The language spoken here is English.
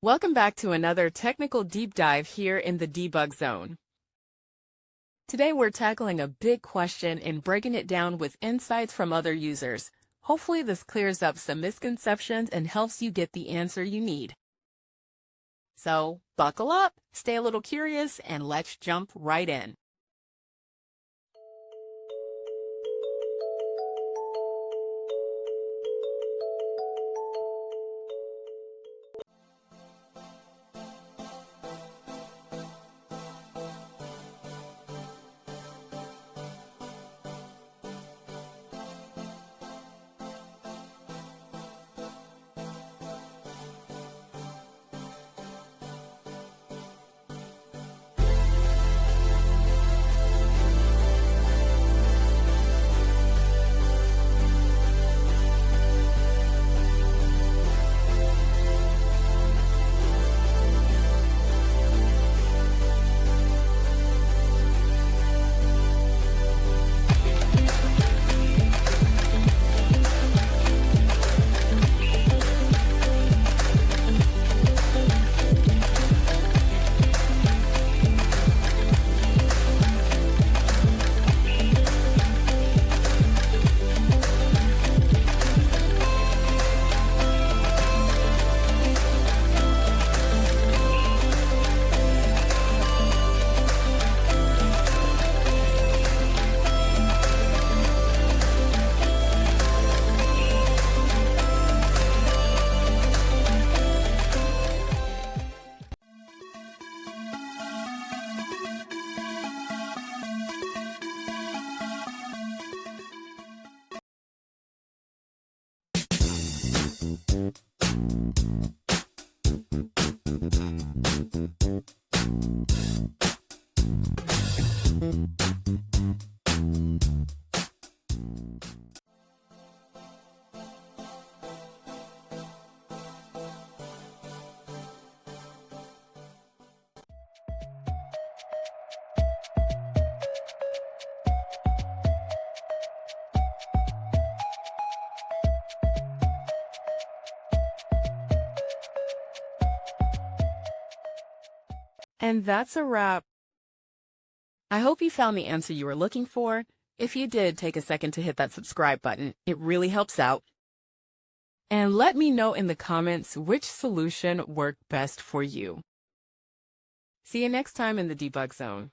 Welcome back to another technical deep dive here in the debug zone. Today we're tackling a big question and breaking it down with insights from other users. Hopefully this clears up some misconceptions and helps you get the answer you need. So, buckle up, stay a little curious, and let's jump right in. And that's a wrap. I hope you found the answer you were looking for. If you did, take a second to hit that subscribe button. It really helps out. And let me know in the comments which solution worked best for you. See you next time in the debug zone.